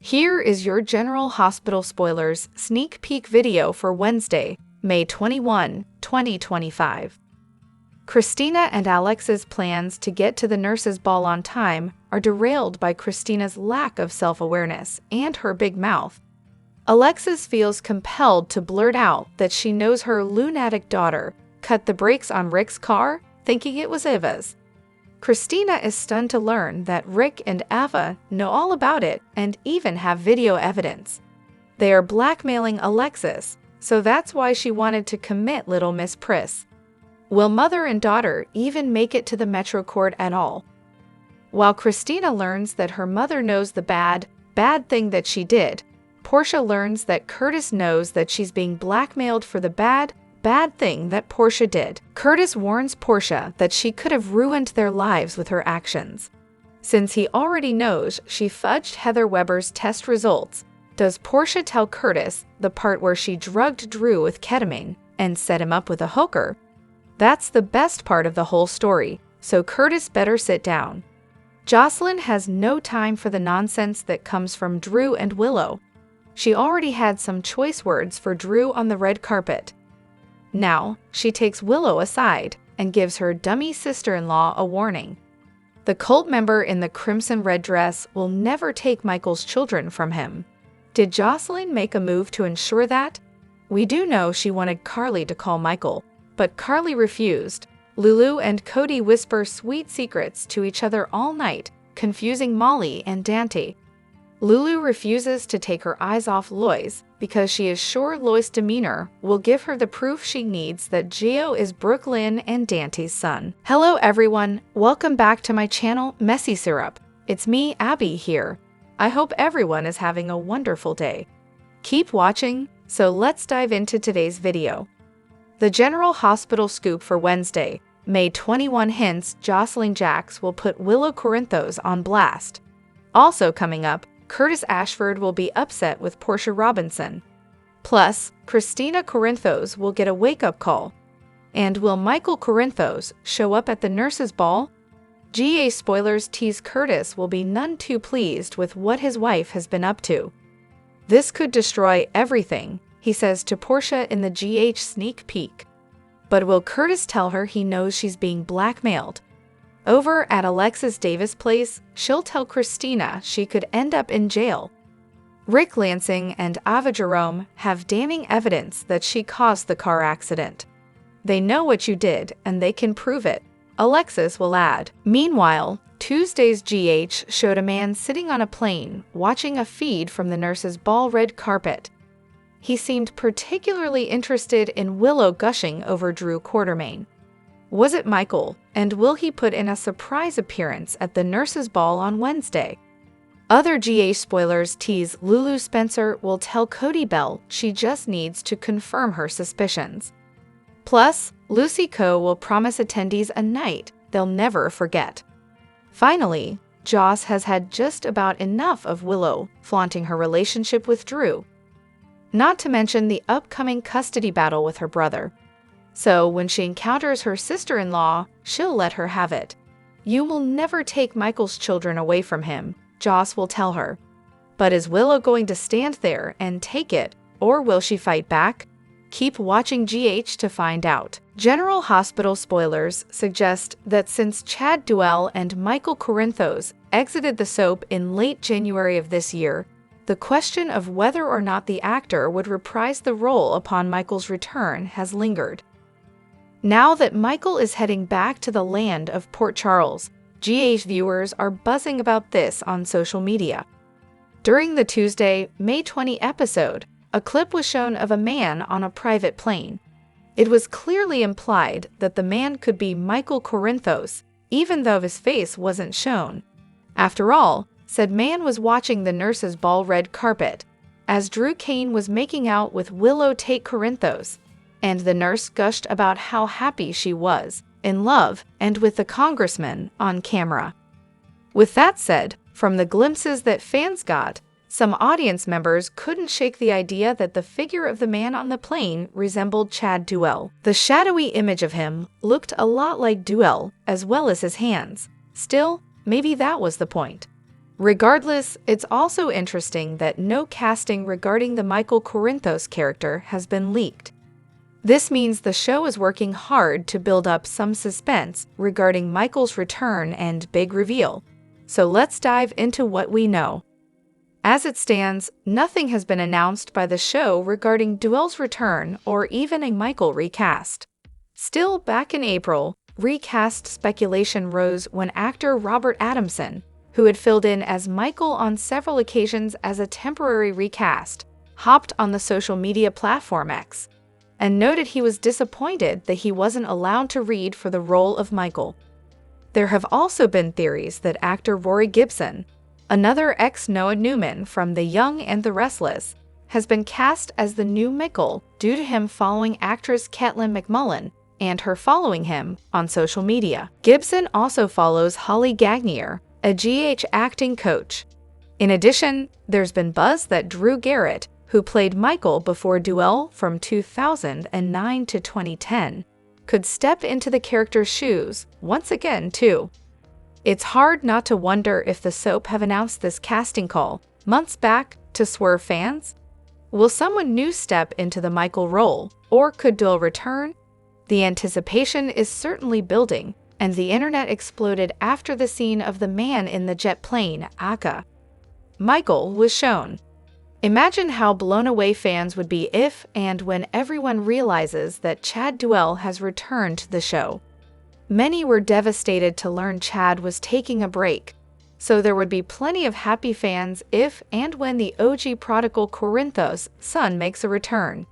Here is your General Hospital Spoilers sneak peek video for Wednesday, May 21, 2025. Christina and Alex's plans to get to the nurses' ball on time are derailed by Christina's lack of self-awareness and her big mouth. Alexis feels compelled to blurt out that she knows her lunatic daughter cut the brakes on Rick's car, thinking it was Eva's. Christina is stunned to learn that Rick and Ava know all about it and even have video evidence. They are blackmailing Alexis, so that's why she wanted to commit Little Miss Priss. Will mother and daughter even make it to the Metro Court at all? While Christina learns that her mother knows the bad thing that she did, Portia learns that Curtis knows that she's being blackmailed for the bad thing that Portia did. Curtis warns Portia that she could have ruined their lives with her actions. Since he already knows she fudged Heather Weber's test results, does Portia tell Curtis the part where she drugged Drew with ketamine and set him up with a hooker? That's the best part of the whole story, so Curtis better sit down. Jocelyn has no time for the nonsense that comes from Drew and Willow. She already had some choice words for Drew on the red carpet. Now, she takes Willow aside and gives her dummy sister-in-law a warning. The cult member in the crimson red dress will never take Michael's children from him. Did Jocelyn make a move to ensure that? We do know she wanted Carly to call Michael, but Carly refused. Lulu and Cody whisper sweet secrets to each other all night, confusing Molly and Dante. Lulu refuses to take her eyes off Lois because she is sure Lois' demeanor will give her the proof she needs that Gio is Brooklyn and Dante's son. Hello everyone, welcome back to my channel, Messy Syrup. It's me, Abby, here. I hope everyone is having a wonderful day. Keep watching, so let's dive into today's video. The General Hospital scoop for Wednesday, May 21 hints Jocelyn Jacks will put Willow Corinthos on blast. Also coming up, Curtis Ashford will be upset with Portia Robinson. Plus, Christina Corinthos will get a wake-up call. And will Michael Corinthos show up at the nurses' ball? GA spoilers tease Curtis will be none too pleased with what his wife has been up to. This could destroy everything, he says to Portia in the GH sneak peek. But will Curtis tell her he knows she's being blackmailed? Over at Alexis Davis' place, she'll tell Christina she could end up in jail. Rick Lansing and Ava Jerome have damning evidence that she caused the car accident. They know what you did, and they can prove it, Alexis will add. Meanwhile, Tuesday's GH showed a man sitting on a plane watching a feed from the nurse's ball red carpet. He seemed particularly interested in Willow gushing over Drew Quartermain. Was it Michael, and will he put in a surprise appearance at the nurses' ball on Wednesday? Other GA spoilers tease Lulu Spencer will tell Cody Bell she just needs to confirm her suspicions. Plus, Lucy Coe will promise attendees a night they'll never forget. Finally, Joss has had just about enough of Willow flaunting her relationship with Drew. Not to mention the upcoming custody battle with her brother. So when she encounters her sister-in-law, she'll let her have it. You will never take Michael's children away from him, Joss will tell her. But is Willow going to stand there and take it, or will she fight back? Keep watching GH to find out. General Hospital spoilers suggest that since Chad Duell and Michael Corinthos exited the soap in late January of this year, the question of whether or not the actor would reprise the role upon Michael's return has lingered. Now that Michael is heading back to the land of Port Charles, GH viewers are buzzing about this on social media. During the Tuesday, May 20 episode, a clip was shown of a man on a private plane. It was clearly implied that the man could be Michael Corinthos, even though his face wasn't shown. After all, said man was watching the nurses' ball red carpet, as Drew Kane was making out with Willow Tate Corinthos, and the nurse gushed about how happy she was, in love, and with the congressman on camera. With that said, from the glimpses that fans got, some audience members couldn't shake the idea that the figure of the man on the plane resembled Chad Duell. The shadowy image of him looked a lot like Duell, as well as his hands. Still, maybe that was the point. Regardless, it's also interesting that no casting regarding the Michael Corinthos character has been leaked. This means the show is working hard to build up some suspense regarding Michael's return and big reveal. So let's dive into what we know. As it stands, nothing has been announced by the show regarding Duell's return or even a Michael recast. Still, back in April, recast speculation rose when actor Robert Adamson, who had filled in as Michael on several occasions as a temporary recast, hopped on the social media platform X and noted he was disappointed that he wasn't allowed to read for the role of Michael. There have also been theories that actor Rory Gibson, another ex-Noah Newman from The Young and the Restless, has been cast as the new Michael due to him following actress Caitlin McMullen and her following him on social media. Gibson also follows Holly Gagnier, a GH acting coach. In addition, there's been buzz that Drew Garrett, who played Michael before Duell from 2009 to 2010, could step into the character's shoes once again, too. It's hard not to wonder if the soap have announced this casting call months back to swerve fans. Will someone new step into the Michael role, or could Duell return? The anticipation is certainly building, and the internet exploded after the scene of the man in the jet plane, aka Michael, was shown. Imagine how blown away fans would be if and when everyone realizes that Chad Duell has returned to the show. Many were devastated to learn Chad was taking a break, so there would be plenty of happy fans if and when the OG prodigal Corinthos' son makes a return.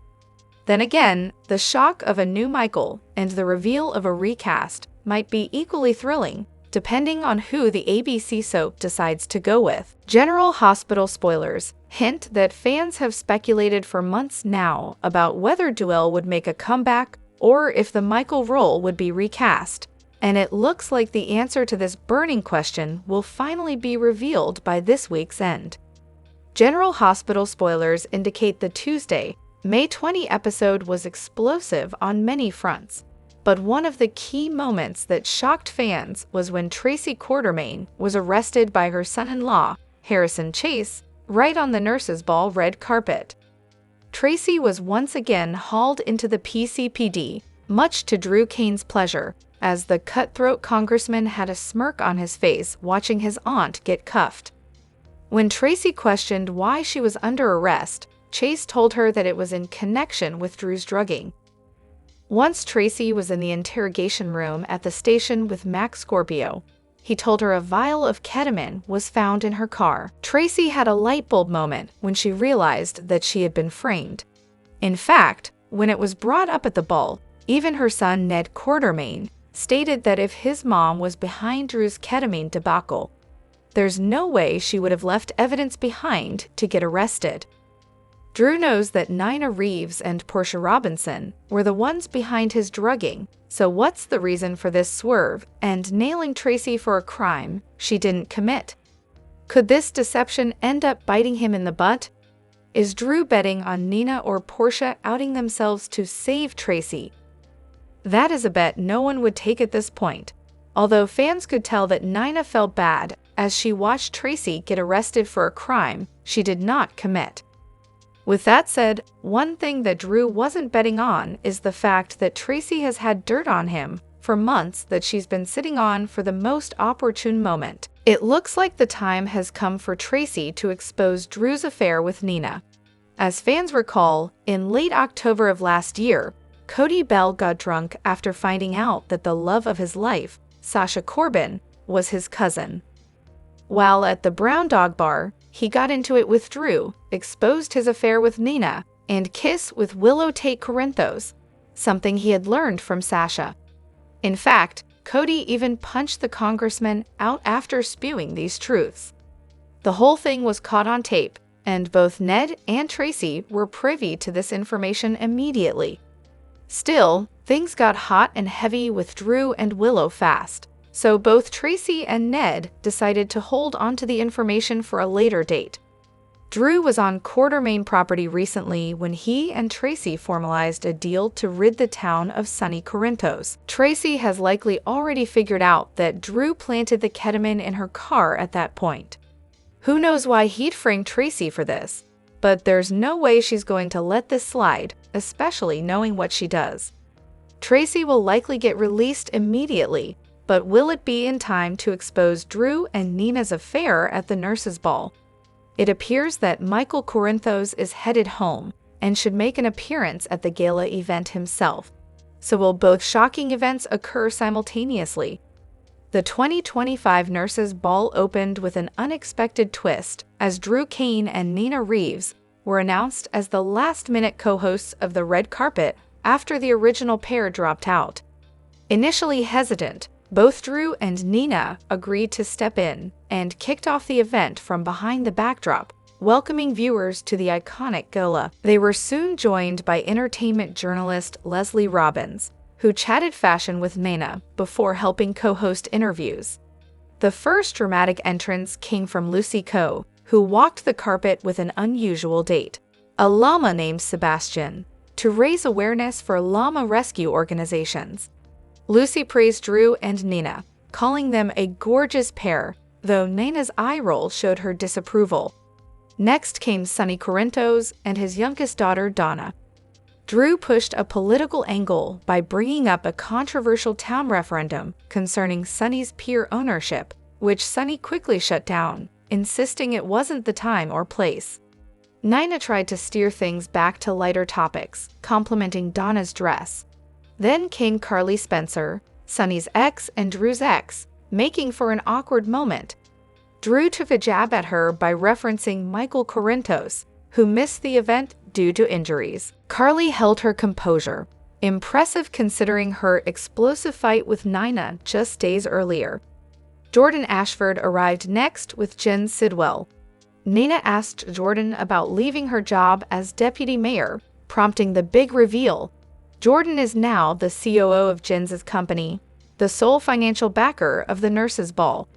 Then again, the shock of a new Michael and the reveal of a recast might be equally thrilling, depending on who the ABC soap decides to go with. General Hospital spoilers hint that fans have speculated for months now about whether Duell would make a comeback or if the Michael role would be recast, and it looks like the answer to this burning question will finally be revealed by this week's end. General Hospital spoilers indicate the Tuesday, May 20 episode was explosive on many fronts. But one of the key moments that shocked fans was when Tracy Quartermaine was arrested by her son-in-law, Harrison Chase, right on the nurses' ball red carpet. Tracy was once again hauled into the PCPD, much to Drew Kane's pleasure, as the cutthroat congressman had a smirk on his face watching his aunt get cuffed. When Tracy questioned why she was under arrest, Chase told her that it was in connection with Drew's drugging. Once Tracy was in the interrogation room at the station with Max Scorpio, he told her a vial of ketamine was found in her car. Tracy had a light bulb moment when she realized that she had been framed. In fact, when it was brought up at the ball, even her son Ned Quartermaine stated that if his mom was behind Drew's ketamine debacle, there's no way she would have left evidence behind to get arrested. Drew knows that Nina Reeves and Portia Robinson were the ones behind his drugging, so what's the reason for this swerve and nailing Tracy for a crime she didn't commit? Could this deception end up biting him in the butt? Is Drew betting on Nina or Portia outing themselves to save Tracy? That is a bet no one would take at this point, although fans could tell that Nina felt bad as she watched Tracy get arrested for a crime she did not commit. With that said, one thing that Drew wasn't betting on is the fact that Tracy has had dirt on him for months that she's been sitting on for the most opportune moment. It looks like the time has come for Tracy to expose Drew's affair with Nina. As fans recall, in late October of last year, Cody Bell got drunk after finding out that the love of his life, Sasha Corbin, was his cousin. While at the Brown Dog Bar, he got into it with Drew, exposed his affair with Nina, and kiss with Willow Tate Corinthos, something he had learned from Sasha. In fact, Cody even punched the congressman out after spewing these truths. The whole thing was caught on tape, and both Ned and Tracy were privy to this information immediately. Still, things got hot and heavy with Drew and Willow fast. So both Tracy and Ned decided to hold onto the information for a later date. Drew was on Quartermaine property recently when he and Tracy formalized a deal to rid the town of Sonny Corinthos. Tracy has likely already figured out that Drew planted the ketamine in her car at that point. Who knows why he'd framed Tracy for this? But there's no way she's going to let this slide, especially knowing what she does. Tracy will likely get released immediately, but will it be in time to expose Drew and Nina's affair at the nurses' ball? It appears that Michael Corinthos is headed home and should make an appearance at the gala event himself. So will both shocking events occur simultaneously? The 2025 Nurses' Ball opened with an unexpected twist as Drew Cain and Nina Reeves were announced as the last-minute co-hosts of the red carpet after the original pair dropped out. Initially hesitant, both Drew and Nina agreed to step in and kicked off the event from behind the backdrop, welcoming viewers to the iconic gala. They were soon joined by entertainment journalist Leslie Robbins, who chatted fashion with Nina before helping co-host interviews. The first dramatic entrance came from Lucy Coe, who walked the carpet with an unusual date, a llama named Sebastian, to raise awareness for llama rescue organizations. Lucy praised Drew and Nina, calling them a gorgeous pair, though Nina's eye roll showed her disapproval. Next came Sonny Corinthos and his youngest daughter, Donna. Drew pushed a political angle by bringing up a controversial town referendum concerning Sonny's peer ownership, which Sonny quickly shut down, insisting it wasn't the time or place. Nina tried to steer things back to lighter topics, complimenting Donna's dress. Then came Carly Spencer, Sonny's ex and Drew's ex, making for an awkward moment. Drew took a jab at her by referencing Michael Corinthos, who missed the event due to injuries. Carly held her composure, impressive considering her explosive fight with Nina just days earlier. Jordan Ashford arrived next with Jen Sidwell. Nina asked Jordan about leaving her job as deputy mayor, prompting the big reveal. Jordan is now the COO of Jen's company, the sole financial backer of the nurses' ball.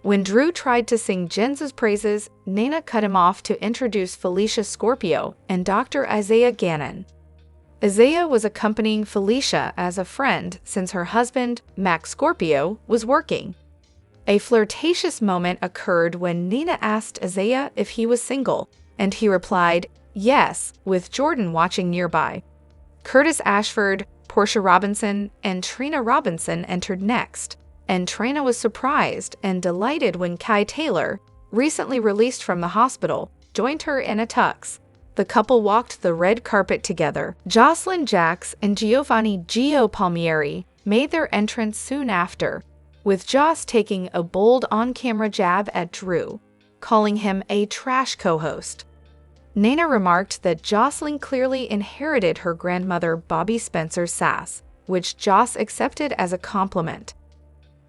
When Drew tried to sing Jen's praises, Nina cut him off to introduce Felicia Scorpio and Dr. Isaiah Gannon. Isaiah was accompanying Felicia as a friend since her husband, Max Scorpio, was working. A flirtatious moment occurred when Nina asked Isaiah if he was single, and he replied, yes, with Jordan watching nearby. Curtis Ashford, Portia Robinson, and Trina Robinson entered next, and Trina was surprised and delighted when Kai Taylor, recently released from the hospital, joined her in a tux. The couple walked the red carpet together. Jocelyn Jacks and Giovanni Gio Palmieri made their entrance soon after, with Joss taking a bold on-camera jab at Drew, calling him a trash co-host. Nina remarked that Jocelyn clearly inherited her grandmother Bobby Spencer's sass, which Joss accepted as a compliment.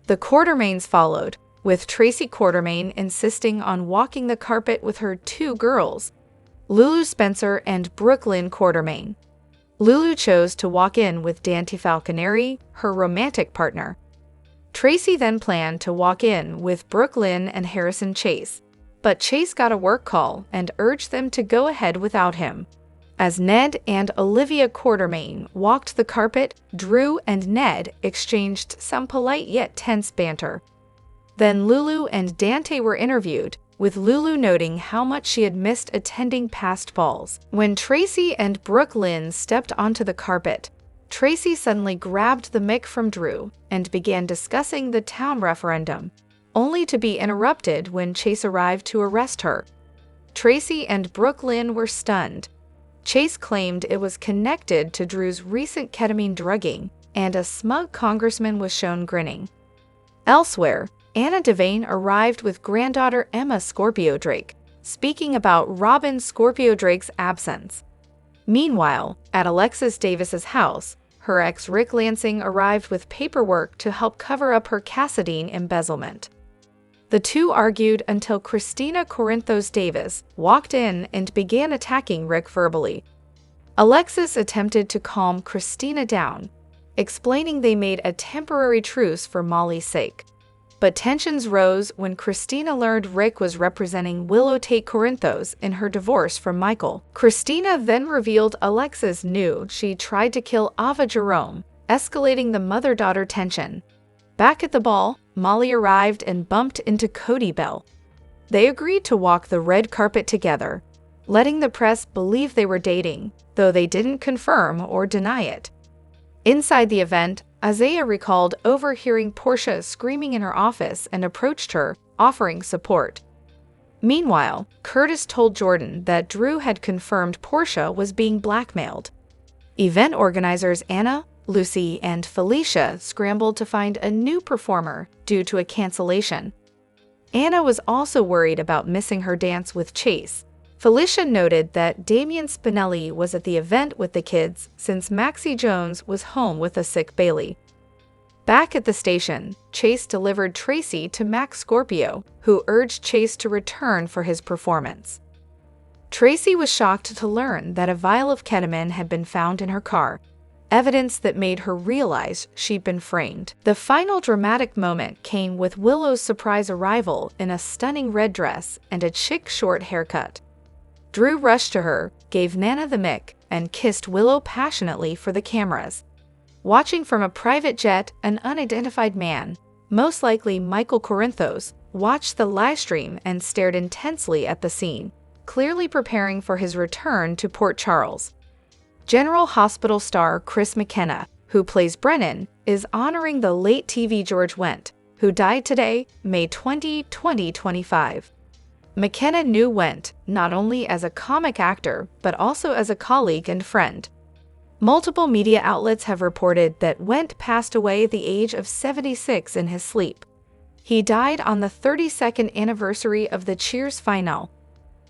The Quartermaines followed, with Tracy Quartermaine insisting on walking the carpet with her two girls, Lulu Spencer and Brooklyn Quartermaine. Lulu chose to walk in with Dante Falconeri, her romantic partner. Tracy then planned to walk in with Brooklyn and Harrison Chase, but Chase got a work call and urged them to go ahead without him. As Ned and Olivia Quartermaine walked the carpet, Drew and Ned exchanged some polite yet tense banter. Then Lulu and Dante were interviewed, with Lulu noting how much she had missed attending past balls. When Tracy and Brooklyn stepped onto the carpet, Tracy suddenly grabbed the mic from Drew and began discussing the town referendum, only to be interrupted when Chase arrived to arrest her. Tracy and Brooklyn were stunned. Chase claimed it was connected to Drew's recent ketamine drugging, and a smug congressman was shown grinning. Elsewhere, Anna Devane arrived with granddaughter Emma Scorpio Drake, speaking about Robin Scorpio Drake's absence. Meanwhile, at Alexis Davis's house, her ex Rick Lansing arrived with paperwork to help cover up her Cassadine embezzlement. The two argued until Christina Corinthos Davis walked in and began attacking Rick verbally. Alexis attempted to calm Christina down, explaining they made a temporary truce for Molly's sake. But tensions rose when Christina learned Rick was representing Willow Tate Corinthos in her divorce from Michael. Christina then revealed Alexis knew she tried to kill Ava Jerome, escalating the mother-daughter tension. Back at the ball, Molly arrived and bumped into Cody Bell. They agreed to walk the red carpet together, letting the press believe they were dating, though they didn't confirm or deny it. Inside the event, Isaiah recalled overhearing Portia screaming in her office and approached her, offering support. Meanwhile, Curtis told Jordan that Drew had confirmed Portia was being blackmailed. Event organizers Anna, Lucy, and Felicia scrambled to find a new performer due to a cancellation. Anna was also worried about missing her dance with Chase. Felicia noted that Damian Spinelli was at the event with the kids since Maxie Jones was home with a sick Bailey. Back at the station, Chase delivered Tracy to Max Scorpio, who urged Chase to return for his performance. Tracy was shocked to learn that a vial of ketamine had been found in her car, evidence that made her realize she'd been framed. The final dramatic moment came with Willow's surprise arrival in a stunning red dress and a chic short haircut. Drew rushed to her, gave Nana the mic, and kissed Willow passionately for the cameras. Watching from a private jet, an unidentified man, most likely Michael Corinthos, watched the livestream and stared intensely at the scene, clearly preparing for his return to Port Charles. General Hospital star Chris McKenna, who plays Brennan, is honoring the late TV George Wendt, who died today, May 20, 2025. McKenna knew Wendt not only as a comic actor, but also as a colleague and friend. Multiple media outlets have reported that Wendt passed away at the age of 76 in his sleep. He died on the 32nd anniversary of the Cheers finale.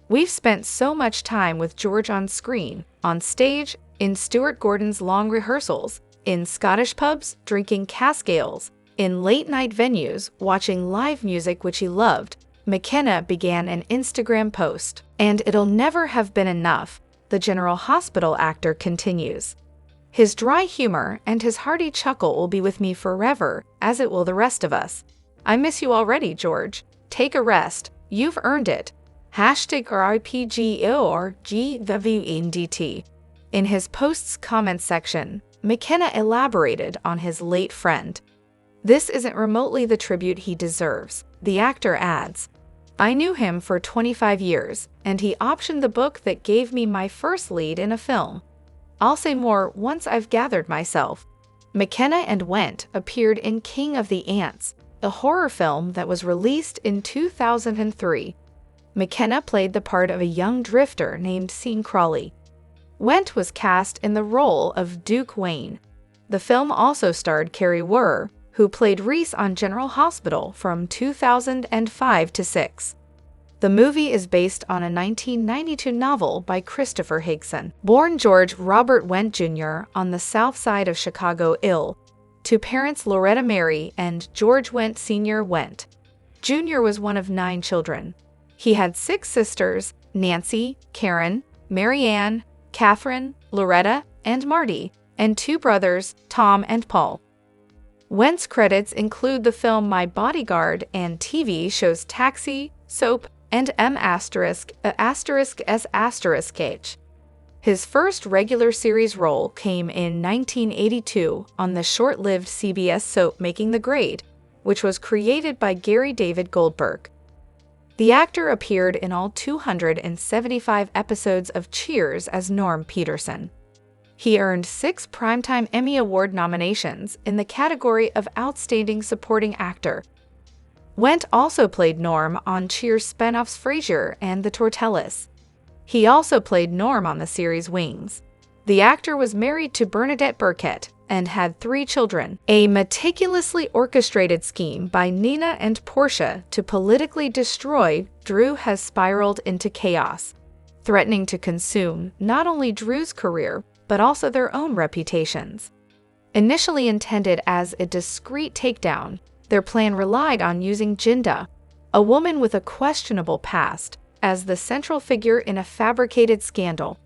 We've spent so much time with George on screen, on stage, in Stuart Gordon's long rehearsals, in Scottish pubs, drinking cask ales, in late-night venues, watching live music which he loved. McKenna began an Instagram post. And it'll never have been enough, the General Hospital actor continues. His dry humor and his hearty chuckle will be with me forever, as it will the rest of us. I miss you already, George. Take a rest. You've earned it. #RIPGORGWNDT. In his post's comments section, McKenna elaborated on his late friend. This isn't remotely the tribute he deserves, the actor adds. I knew him for 25 years, and he optioned the book that gave me my first lead in a film. I'll say more once I've gathered myself. McKenna and Wendt appeared in King of the Ants, a horror film that was released in 2003. McKenna played the part of a young drifter named Sean Crawley. Wendt was cast in the role of Duke Wayne. The film also starred Carrie Wurr, who played Reese on General Hospital from 2005 to 6. The movie is based on a 1992 novel by Christopher Higson. Born George Robert Wendt Jr. on the south side of Chicago, Ill. To parents Loretta Mary and George Wendt Sr. Wendt. Jr. was one of 9 children. He had 6 sisters, Nancy, Karen, Mary Ann, Catherine, Loretta, and Marty, and 2 brothers, Tom and Paul. Wendt's credits include the film My Bodyguard and TV shows Taxi, Soap, and M*********H. His first regular series role came in 1982 on the short-lived CBS soap Making the Grade, which was created by Gary David Goldberg. The actor appeared in all 275 episodes of Cheers as Norm Peterson. He earned 6 Primetime Emmy Award nominations in the category of Outstanding Supporting Actor. Wendt also played Norm on Cheers spin-offs Frasier and The Tortellas. He also played Norm on the series Wings. The actor was married to Bernadette Burkett and had 3 children. A meticulously orchestrated scheme by Nina and Portia to politically destroy Drew has spiraled into chaos, threatening to consume not only Drew's career, but also their own reputations. Initially intended as a discreet takedown, their plan relied on using Jinda, a woman with a questionable past, as the central figure in a fabricated scandal.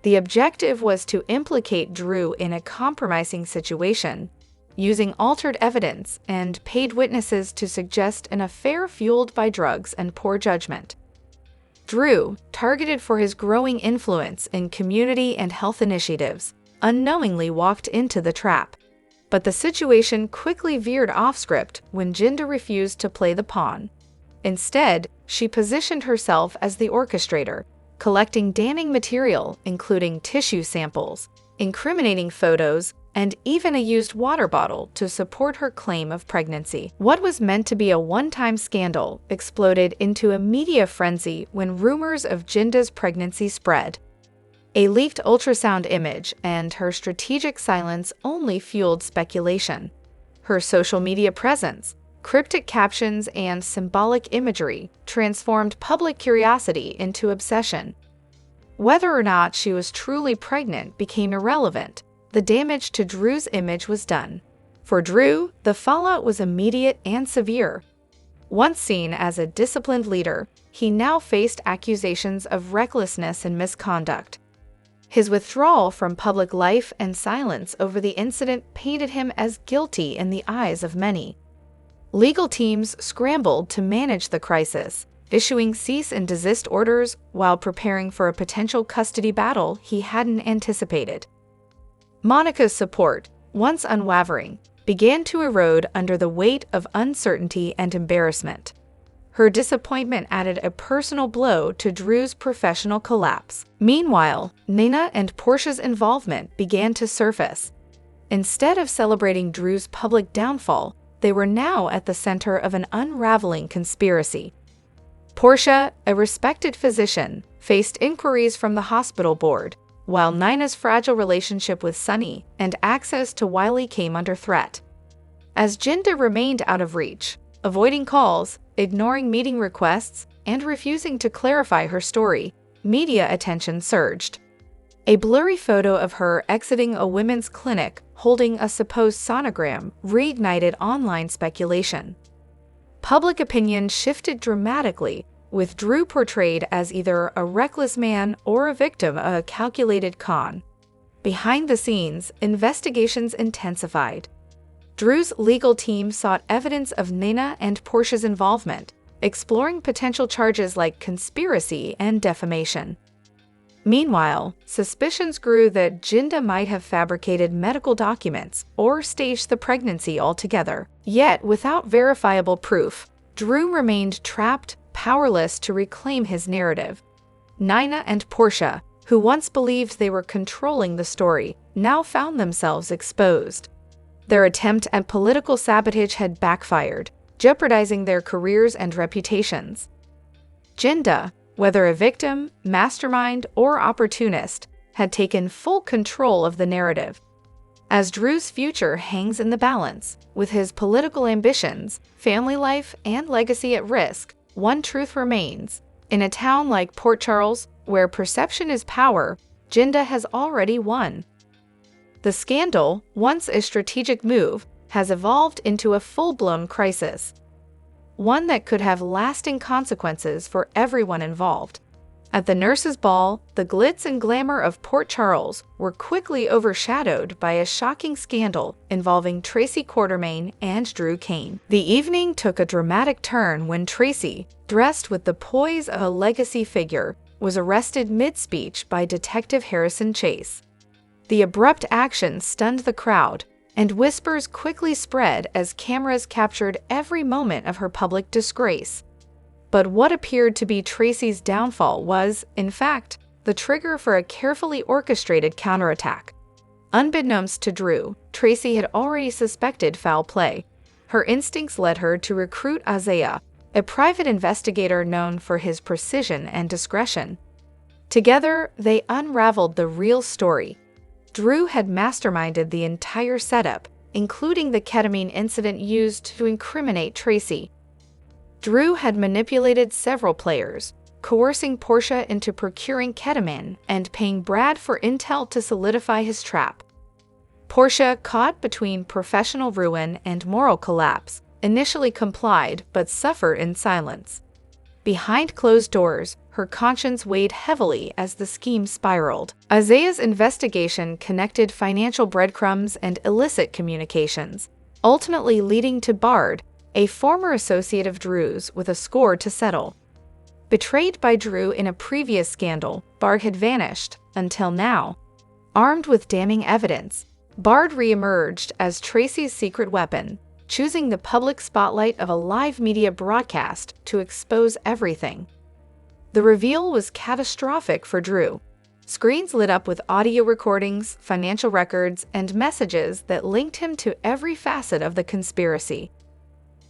The objective was to implicate Drew in a compromising situation, using altered evidence and paid witnesses to suggest an affair fueled by drugs and poor judgment. Drew, targeted for his growing influence in community and health initiatives, unknowingly walked into the trap. But the situation quickly veered off script when Jinda refused to play the pawn. Instead, she positioned herself as the orchestrator, collecting damning material, including tissue samples, incriminating photos, and even a used water bottle to support her claim of pregnancy. What was meant to be a one-time scandal exploded into a media frenzy when rumors of Jinda's pregnancy spread. A leaked ultrasound image and her strategic silence only fueled speculation. Her social media presence, cryptic captions, and symbolic imagery transformed public curiosity into obsession. Whether or not she was truly pregnant became irrelevant. The damage to Drew's image was done. For Drew, the fallout was immediate and severe. Once seen as a disciplined leader, he now faced accusations of recklessness and misconduct. His withdrawal from public life and silence over the incident painted him as guilty in the eyes of many. Legal teams scrambled to manage the crisis, issuing cease and desist orders while preparing for a potential custody battle he hadn't anticipated. Monica's support, once unwavering, began to erode under the weight of uncertainty and embarrassment. Her disappointment added a personal blow to Drew's professional collapse. Meanwhile, Nina and Portia's involvement began to surface. Instead of celebrating Drew's public downfall, they were now at the center of an unraveling conspiracy. Portia, a respected physician, faced inquiries from the hospital board, while Nina's fragile relationship with Sonny and access to Wiley came under threat. As Jinda remained out of reach, avoiding calls, ignoring meeting requests, and refusing to clarify her story, media attention surged. A blurry photo of her exiting a women's clinic holding a supposed sonogram reignited online speculation. Public opinion shifted dramatically, with Drew portrayed as either a reckless man or a victim of a calculated con. Behind the scenes, investigations intensified. Drew's legal team sought evidence of Nina and Portia's involvement, exploring potential charges like conspiracy and defamation. Meanwhile, suspicions grew that Jinda might have fabricated medical documents or staged the pregnancy altogether. Yet, without verifiable proof, Drew remained trapped, powerless to reclaim his narrative. Nina and Portia, who once believed they were controlling the story, now found themselves exposed. Their attempt at political sabotage had backfired, jeopardizing their careers and reputations. Jinda, whether a victim, mastermind, or opportunist, had taken full control of the narrative. As Drew's future hangs in the balance, with his political ambitions, family life, and legacy at risk, one truth remains. In a town like Port Charles, where perception is power, Jinda has already won. The scandal, once a strategic move, has evolved into a full-blown crisis. One that could have lasting consequences for everyone involved. At the nurses' ball, the glitz and glamour of Port Charles were quickly overshadowed by a shocking scandal involving Tracy Quartermain and Drew Kane. The evening took a dramatic turn when Tracy, dressed with the poise of a legacy figure, was arrested mid-speech by Detective Harrison Chase. The abrupt action stunned the crowd, and whispers quickly spread as cameras captured every moment of her public disgrace. But what appeared to be Tracy's downfall was, in fact, the trigger for a carefully orchestrated counterattack. Unbeknownst to Drew, Tracy had already suspected foul play. Her instincts led her to recruit Isaiah, a private investigator known for his precision and discretion. Together, they unraveled the real story. Drew had masterminded the entire setup, including the ketamine incident used to incriminate Tracy. Drew had manipulated several players, coercing Portia into procuring ketamine and paying Brad for intel to solidify his trap. Portia, caught between professional ruin and moral collapse, initially complied but suffered in silence. Behind closed doors, her conscience weighed heavily as the scheme spiraled. Isaiah's investigation connected financial breadcrumbs and illicit communications, ultimately leading to Bard, a former associate of Drew's, with a score to settle. Betrayed by Drew in a previous scandal, Bard had vanished, until now. Armed with damning evidence, Bard re-emerged as Tracy's secret weapon, choosing the public spotlight of a live media broadcast to expose everything. The reveal was catastrophic for Drew. Screens lit up with audio recordings, financial records, and messages that linked him to every facet of the conspiracy.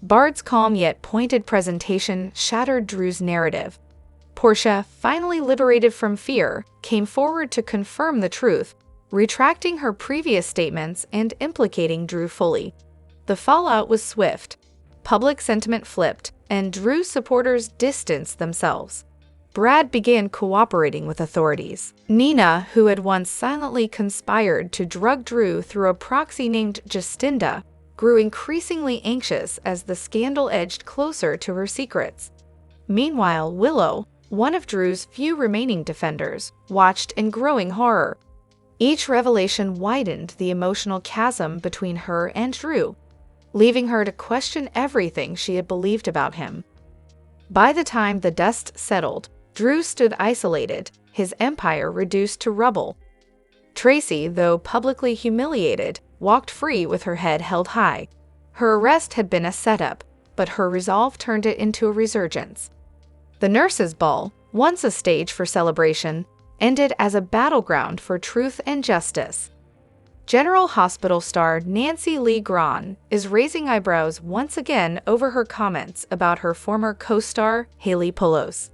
Bard's calm yet pointed presentation shattered Drew's narrative. Portia, finally liberated from fear, came forward to confirm the truth, retracting her previous statements and implicating Drew fully. The fallout was swift. Public sentiment flipped, and Drew's supporters distanced themselves. Brad began cooperating with authorities. Nina, who had once silently conspired to drug Drew through a proxy named Justinda, grew increasingly anxious as the scandal edged closer to her secrets. Meanwhile, Willow, one of Drew's few remaining defenders, watched in growing horror. Each revelation widened the emotional chasm between her and Drew, leaving her to question everything she had believed about him. By the time the dust settled, Drew stood isolated, his empire reduced to rubble. Tracy, though publicly humiliated, walked free with her head held high. Her arrest had been a setup, but her resolve turned it into a resurgence. The nurses' ball, once a stage for celebration, ended as a battleground for truth and justice. General Hospital star Nancy Lee Grahn is raising eyebrows once again over her comments about her former co-star Haley Polos.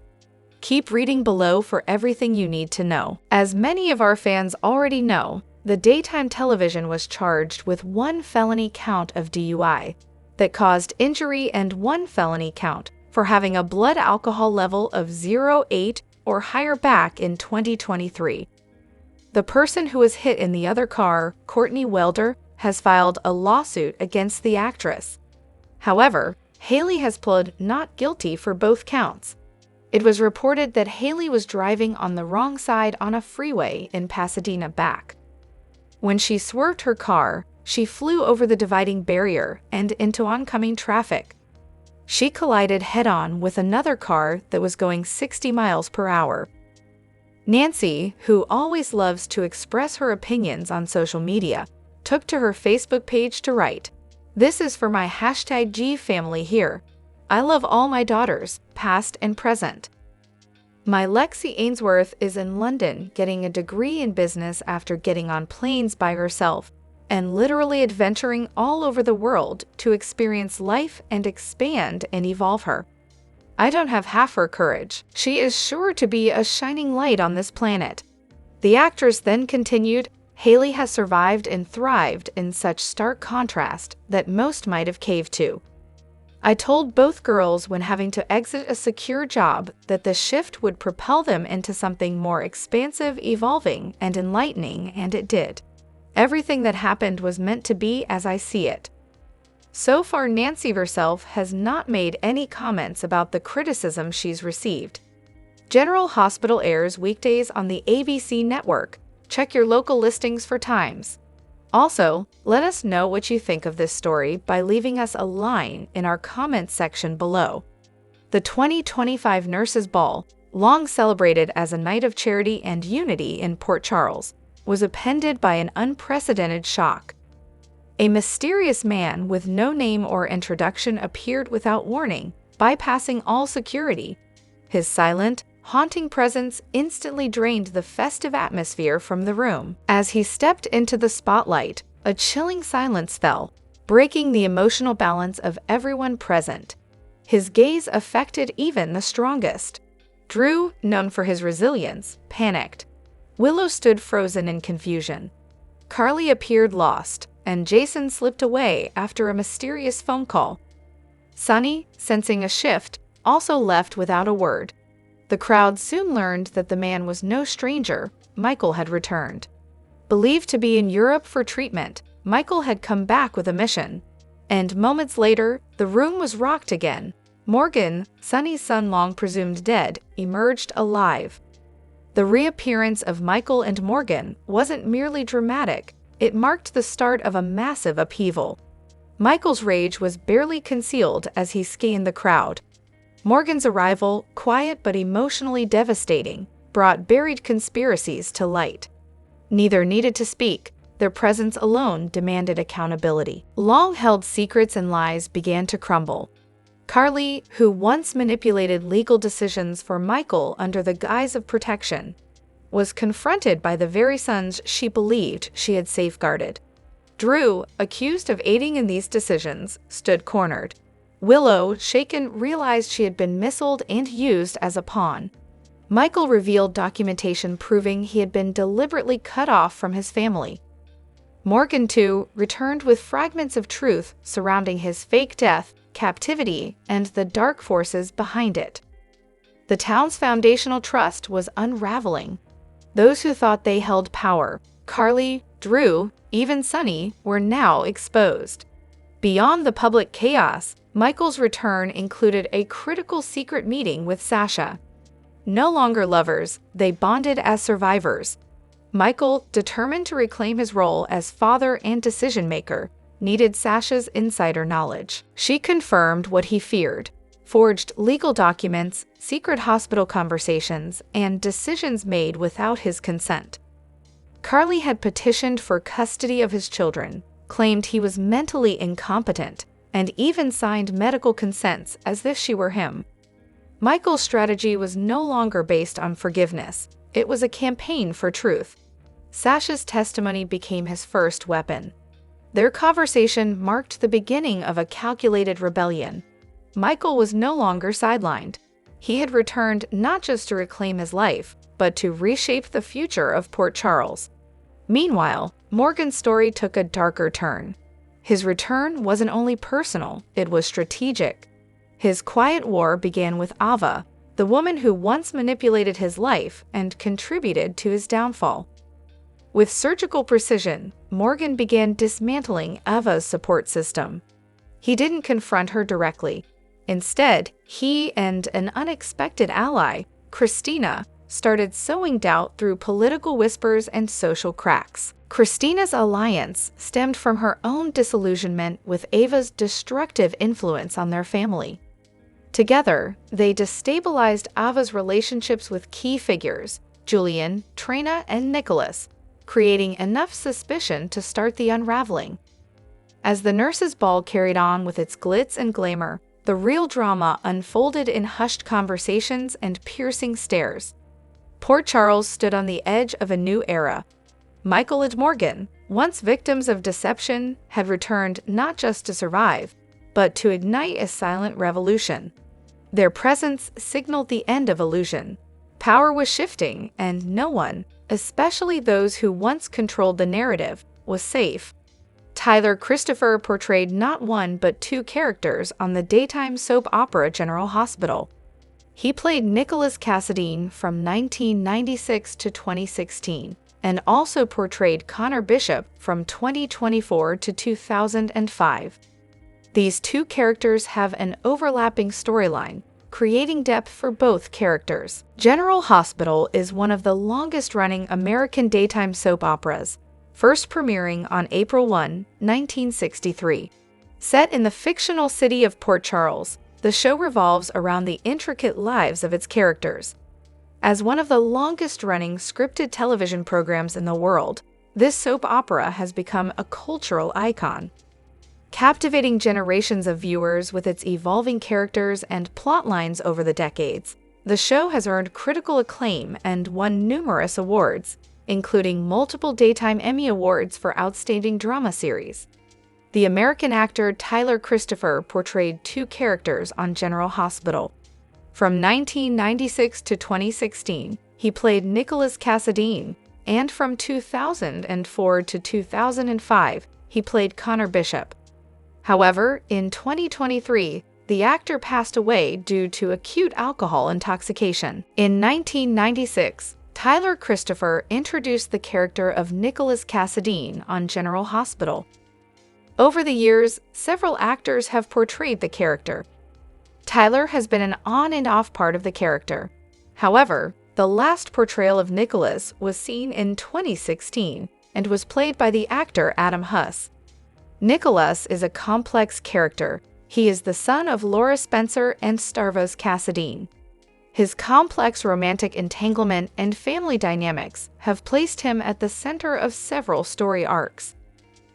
Keep reading below for everything you need to know. As many of our fans already know, the daytime television was charged with 1 felony count of DUI that caused injury and 1 felony count for having a blood alcohol level of 0.8 or higher back in 2023. The person who was hit in the other car, Courtney Welder, has filed a lawsuit against the actress. However, Haley has pled not guilty for both counts. It was reported that Haley was driving on the wrong side on a freeway in Pasadena back. When she swerved her car, she flew over the dividing barrier and into oncoming traffic. She collided head-on with another car that was going 60 miles per hour. Nancy, who always loves to express her opinions on social media, took to her Facebook page to write, "This is for my #G family here. I love all my daughters, past and present. My Lexi Ainsworth is in London getting a degree in business after getting on planes by herself and literally adventuring all over the world to experience life and expand and evolve her. I don't have half her courage. She is sure to be a shining light on this planet." The actress then continued, "Haley has survived and thrived in such stark contrast that most might have caved to. I told both girls when having to exit a secure job that the shift would propel them into something more expansive, evolving, and enlightening, and it did. Everything that happened was meant to be as I see it." So far, Nancy herself has not made any comments about the criticism she's received. General Hospital airs weekdays on the ABC network. Check your local listings for times. Also, let us know what you think of this story by leaving us a line in our comments section below. The 2025 Nurses Ball, long celebrated as a night of charity and unity in Port Charles, was appended by an unprecedented shock. A mysterious man with no name or introduction appeared without warning, bypassing all security. His silent, haunting presence instantly drained the festive atmosphere from the room. As he stepped into the spotlight, a chilling silence fell, breaking the emotional balance of everyone present. His gaze affected even the strongest. Drew, known for his resilience, panicked. Willow stood frozen in confusion. Carly appeared lost, and Jason slipped away after a mysterious phone call. Sunny, sensing a shift, also left without a word. The crowd soon learned that the man was no stranger. Michael had returned. Believed to be in Europe for treatment, Michael had come back with a mission. And moments later, the room was rocked again. Morgan, Sunny's son long presumed dead, emerged alive. The reappearance of Michael and Morgan wasn't merely dramatic. It marked the start of a massive upheaval. Michael's rage was barely concealed as he scanned the crowd. Morgan's arrival, quiet but emotionally devastating, brought buried conspiracies to light. Neither needed to speak. Their presence alone demanded accountability. Long-held secrets and lies began to crumble. Carly, who once manipulated legal decisions for Michael under the guise of protection, was confronted by the very sons she believed she had safeguarded. Drew, accused of aiding in these decisions, stood cornered. Willow, shaken, realized she had been missold and used as a pawn. Michael revealed documentation proving he had been deliberately cut off from his family. Morgan, too, returned with fragments of truth surrounding his fake death, captivity, and the dark forces behind it. The town's foundational trust was unraveling. Those who thought they held power, Carly, Drew, even Sonny, were now exposed. Beyond the public chaos, Michael's return included a critical secret meeting with Sasha. No longer lovers, they bonded as survivors. Michael, determined to reclaim his role as father and decision-maker, needed Sasha's insider knowledge. She confirmed what he feared: forged legal documents, secret hospital conversations, and decisions made without his consent. Carly had petitioned for custody of his children, claimed he was mentally incompetent, and even signed medical consents as if she were him. Michael's strategy was no longer based on forgiveness. It was a campaign for truth. Sasha's testimony became his first weapon. Their conversation marked the beginning of a calculated rebellion. Michael was no longer sidelined. He had returned not just to reclaim his life, but to reshape the future of Port Charles. Meanwhile, Morgan's story took a darker turn. His return wasn't only personal, it was strategic. His quiet war began with Ava, the woman who once manipulated his life and contributed to his downfall. With surgical precision, Morgan began dismantling Ava's support system. He didn't confront her directly. Instead, he and an unexpected ally, Christina, started sowing doubt through political whispers and social cracks. Christina's alliance stemmed from her own disillusionment with Ava's destructive influence on their family. Together, they destabilized Ava's relationships with key figures, Julian, Trina, and Nicholas, creating enough suspicion to start the unraveling. As the nurses' ball carried on with its glitz and glamour, the real drama unfolded in hushed conversations and piercing stares. Port Charles stood on the edge of a new era. Michael and Morgan, once victims of deception, had returned not just to survive, but to ignite a silent revolution. Their presence signaled the end of illusion. Power was shifting, and no one, especially those who once controlled the narrative, was safe. Tyler Christopher portrayed not one but two characters on the daytime soap opera General Hospital. He played Nicholas Cassadine from 1996 to 2016, and also portrayed Connor Bishop from 2024 to 2005. These two characters have an overlapping storyline, creating depth for both characters. General Hospital is one of the longest-running American daytime soap operas, first premiering on April 1, 1963. Set in the fictional city of Port Charles, the show revolves around the intricate lives of its characters. As one of the longest-running scripted television programs in the world, this soap opera has become a cultural icon. Captivating generations of viewers with its evolving characters and plot lines over the decades, the show has earned critical acclaim and won numerous awards, including multiple Daytime Emmy Awards for Outstanding Drama Series. The American actor Tyler Christopher portrayed two characters on General Hospital. From 1996 to 2016, he played Nicholas Cassadine, and from 2004 to 2005, he played Connor Bishop. However, in 2023, the actor passed away due to acute alcohol intoxication. In 1996, Tyler Christopher introduced the character of Nicholas Cassadine on General Hospital. Over the years, several actors have portrayed the character. Tyler has been an on and off part of the character. However, the last portrayal of Nicholas was seen in 2016 and was played by the actor Adam Huss. Nicholas is a complex character. He is the son of Laura Spencer and Stavros Cassadine. His complex romantic entanglement and family dynamics have placed him at the center of several story arcs.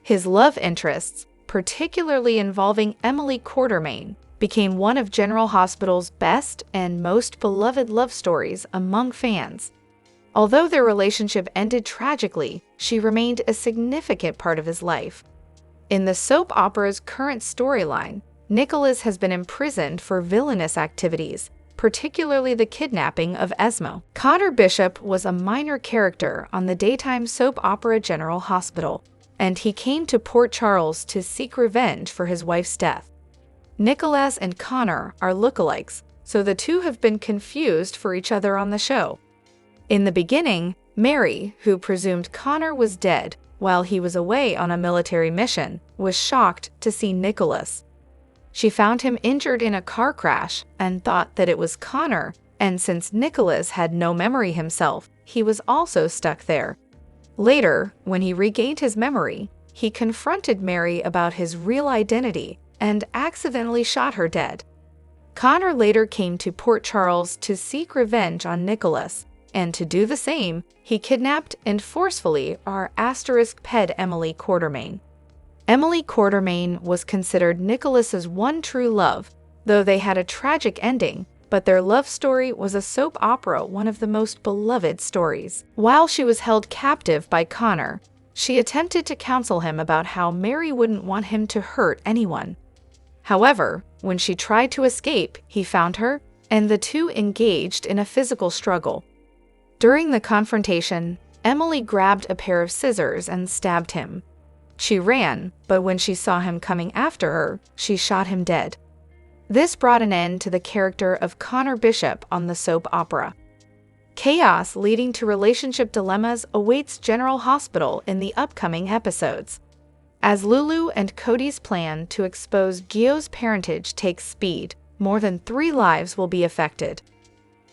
His love interests, particularly involving Emily Quartermaine, became one of General Hospital's best and most beloved love stories among fans. Although their relationship ended tragically, she remained a significant part of his life. In the soap opera's current storyline, Nicholas has been imprisoned for villainous activities, particularly the kidnapping of Esmo. Connor Bishop was a minor character on the daytime soap opera General Hospital, and he came to Port Charles to seek revenge for his wife's death. Nicholas and Connor are lookalikes, so the two have been confused for each other on the show. In the beginning, Mary, who presumed Connor was dead while he was away on a military mission, was shocked to see Nicholas. She found him injured in a car crash and thought that it was Connor, and since Nicholas had no memory himself, he was also stuck there. Later, when he regained his memory, he confronted Mary about his real identity and accidentally shot her dead. Connor later came to Port Charles to seek revenge on Nicholas, and to do the same, he kidnapped and forcefully our *ped Emily Quartermaine. Emily Quartermaine was considered Nicholas's one true love, though they had a tragic ending, but their love story was a soap opera, one of the most beloved stories. While she was held captive by Connor, she attempted to counsel him about how Mary wouldn't want him to hurt anyone. However, when she tried to escape, he found her, and the two engaged in a physical struggle. During the confrontation, Emily grabbed a pair of scissors and stabbed him. She ran, but when she saw him coming after her, she shot him dead. This brought an end to the character of Connor Bishop on the soap opera. Chaos leading to relationship dilemmas awaits General Hospital in the upcoming episodes. As Lulu and Cody's plan to expose Gio's parentage takes speed, more than 3 lives will be affected.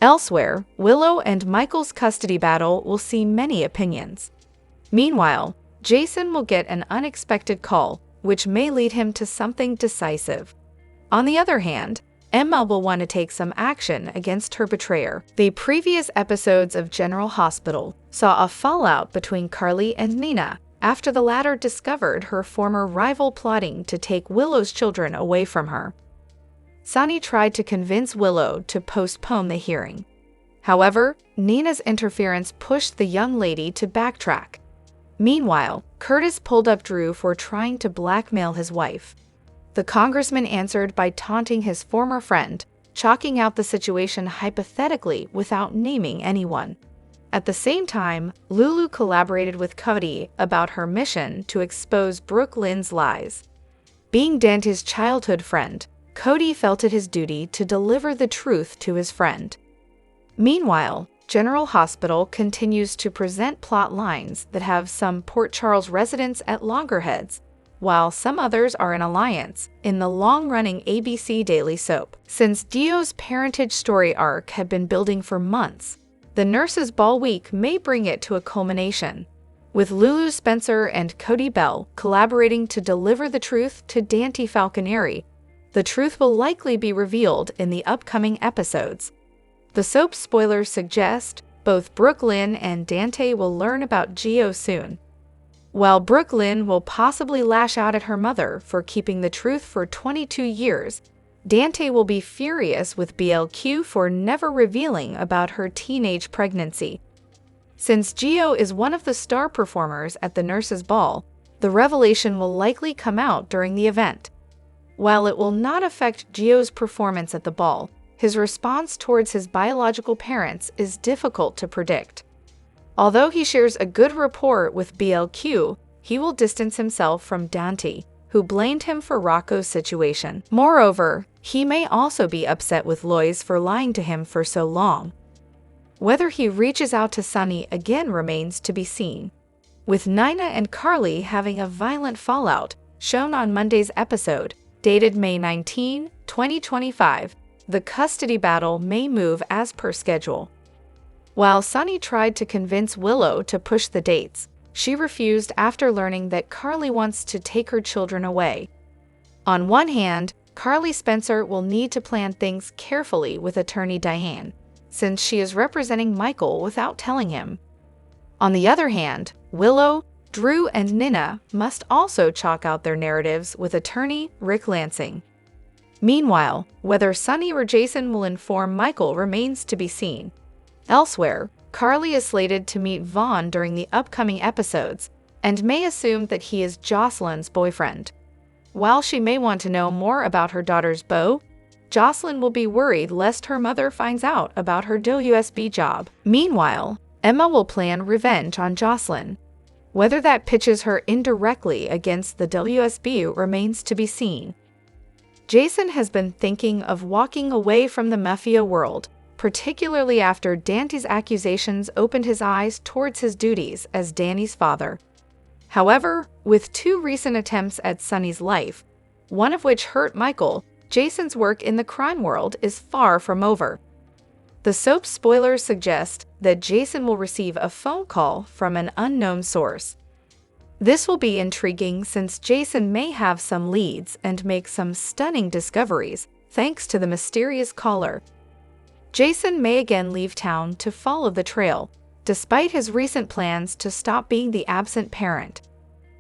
Elsewhere, Willow and Michael's custody battle will see many opinions. Meanwhile, Jason will get an unexpected call, which may lead him to something decisive. On the other hand, Emma will want to take some action against her betrayer. The previous episodes of General Hospital saw a fallout between Carly and Nina after the latter discovered her former rival plotting to take Willow's children away from her. Sonny tried to convince Willow to postpone the hearing. However, Nina's interference pushed the young lady to backtrack. Meanwhile, Curtis pulled up Drew for trying to blackmail his wife. The congressman answered by taunting his former friend, chalking out the situation hypothetically without naming anyone. At the same time, Lulu collaborated with Cody about her mission to expose Brooke Lynn's lies. Being Dante's childhood friend, Cody felt it his duty to deliver the truth to his friend. Meanwhile, General Hospital continues to present plot lines that have some Port Charles residents at loggerheads, while some others are in alliance in the long-running ABC daily soap. Since Gio's parentage story arc had been building for months, the Nurses' Ball week may bring it to a culmination, with Lulu Spencer and Cody Bell collaborating to deliver the truth to Dante Falconeri. The truth will likely be revealed in the upcoming episodes. The soap spoilers suggest both Brooke Lynn and Dante will learn about Gio soon. While Brooke Lynn will possibly lash out at her mother for keeping the truth for 22 years, Dante will be furious with BLQ for never revealing about her teenage pregnancy. Since Gio is one of the star performers at the Nurses' Ball, the revelation will likely come out during the event. While it will not affect Gio's performance at the ball, his response towards his biological parents is difficult to predict. Although he shares a good rapport with BLQ, he will distance himself from Dante, who blamed him for Rocco's situation. Moreover, he may also be upset with Lois for lying to him for so long. Whether he reaches out to Sonny again remains to be seen. With Nina and Carly having a violent fallout, shown on Monday's episode, dated May 19, 2025, the custody battle may move as per schedule. While Sonny tried to convince Willow to push the dates, she refused after learning that Carly wants to take her children away. On one hand, Carly Spencer will need to plan things carefully with attorney Diane, since she is representing Michael without telling him. On the other hand, Willow, Drew, and Nina must also chalk out their narratives with attorney Rick Lansing. Meanwhile, whether Sonny or Jason will inform Michael remains to be seen. Elsewhere, Carly is slated to meet Vaughn during the upcoming episodes and may assume that he is Jocelyn's boyfriend. While she may want to know more about her daughter's beau, Jocelyn will be worried lest her mother finds out about her WSB job. Meanwhile, Emma will plan revenge on Jocelyn. Whether that pitches her indirectly against the WSB remains to be seen. Jason has been thinking of walking away from the mafia world, particularly after Dante's accusations opened his eyes towards his duties as Danny's father. However, with two recent attempts at Sonny's life, one of which hurt Michael, Jason's work in the crime world is far from over. The soap spoilers suggest that Jason will receive a phone call from an unknown source. This will be intriguing since Jason may have some leads and make some stunning discoveries thanks to the mysterious caller. Jason may again leave town to follow the trail, despite his recent plans to stop being the absent parent.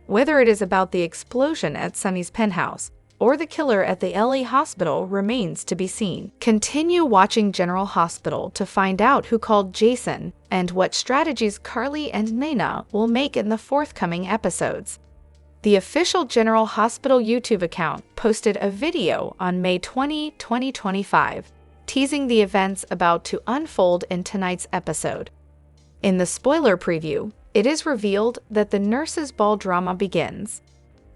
Whether it is about the explosion at Sonny's penthouse or the killer at the LA hospital remains to be seen. Continue watching General Hospital to find out who called Jason and what strategies Carly and Nina will make in the forthcoming episodes. The official General Hospital YouTube account posted a video on May 20, 2025, teasing the events about to unfold in tonight's episode. In the spoiler preview, it is revealed that the nurses' ball drama begins.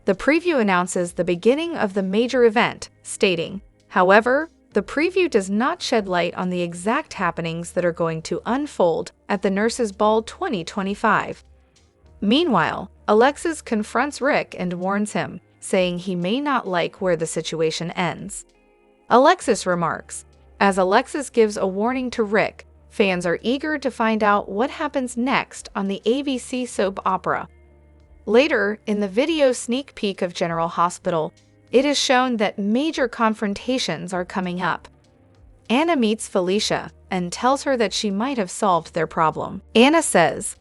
The preview announces the beginning of the major event, stating, however, the preview does not shed light on the exact happenings that are going to unfold at the Nurses' Ball 2025. Meanwhile, Alexis confronts Rick and warns him, saying he may not like where the situation ends. Alexis remarks, as Alexis gives a warning to Rick, fans are eager to find out what happens next on the ABC soap opera. Later, in the video sneak peek of General Hospital, it is shown that major confrontations are coming up. Anna meets Felicia and tells her that she might have solved their problem. Anna says,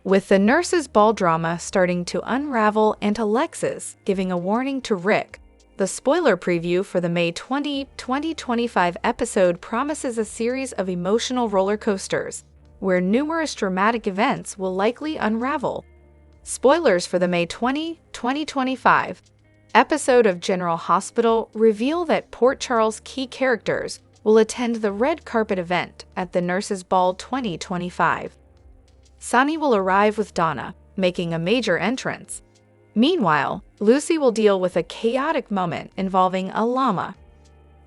with the nurses' ball drama starting to unravel and Alexis giving a warning to Rick, the spoiler preview for the May 20, 2025 episode promises a series of emotional roller coasters, where numerous dramatic events will likely unravel. Spoilers for the May 20, 2025 episode of General Hospital reveal that Port Charles' key characters will attend the red carpet event at the Nurses' Ball 2025. Sonny will arrive with Donna, making a major entrance. Meanwhile, Lucy will deal with a chaotic moment involving a llama.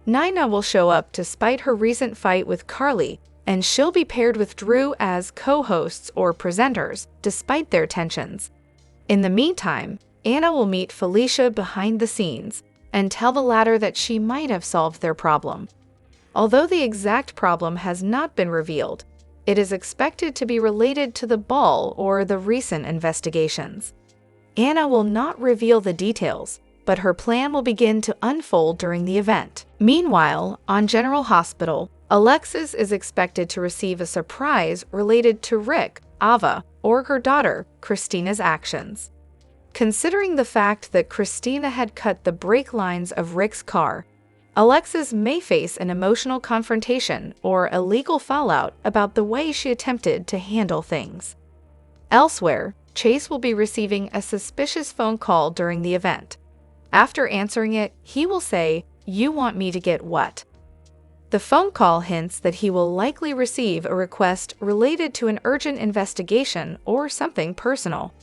Nina will show up to spite her recent fight with Carly, and she'll be paired with Drew as co-hosts or presenters, despite their tensions. In the meantime, Anna will meet Felicia behind the scenes and tell the latter that she might have solved their problem. Although the exact problem has not been revealed, it is expected to be related to the ball or the recent investigations. Anna will not reveal the details, but her plan will begin to unfold during the event. Meanwhile, on General Hospital, Alexis is expected to receive a surprise related to Rick, Ava, or her daughter, Christina's actions. Considering the fact that Christina had cut the brake lines of Rick's car, Alexis may face an emotional confrontation or a legal fallout about the way she attempted to handle things. Elsewhere, Chase will be receiving a suspicious phone call during the event. After answering it, he will say, "You want me to get what?" The phone call hints that he will likely receive a request related to an urgent investigation or something personal.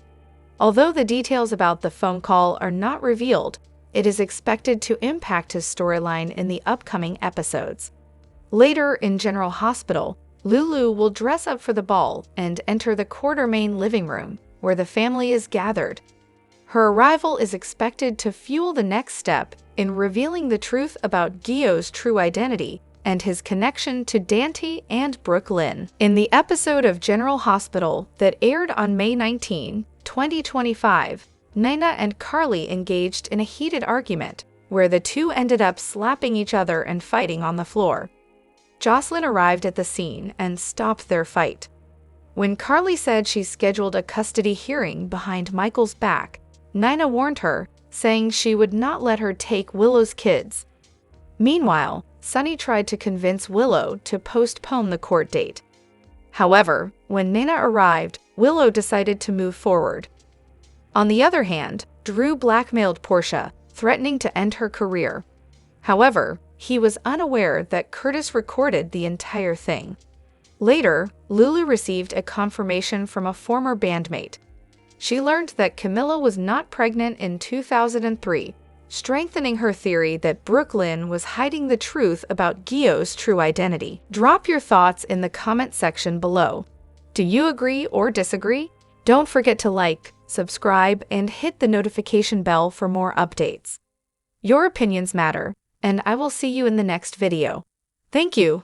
Although the details about the phone call are not revealed, it is expected to impact his storyline in the upcoming episodes. Later in General Hospital, Lulu will dress up for the ball and enter the Quartermain living room, where the family is gathered. Her arrival is expected to fuel the next step in revealing the truth about Gio's true identity and his connection to Dante and Brooklyn. In the episode of General Hospital that aired on May 19, 2025, Nina and Carly engaged in a heated argument, where the two ended up slapping each other and fighting on the floor. Jocelyn arrived at the scene and stopped their fight. When Carly said she scheduled a custody hearing behind Michael's back, Nina warned her, saying she would not let her take Willow's kids. Meanwhile, Sunny tried to convince Willow to postpone the court date. However, when Nina arrived, Willow decided to move forward. On the other hand, Drew blackmailed Portia, threatening to end her career. However, he was unaware that Curtis recorded the entire thing. Later, Lulu received a confirmation from a former bandmate. She learned that Camilla was not pregnant in 2003, strengthening her theory that Brooklyn was hiding the truth about Gio's true identity. Drop your thoughts in the comment section below. Do you agree or disagree? Don't forget to like, subscribe, and hit the notification bell for more updates. Your opinions matter, and I will see you in the next video. Thank you.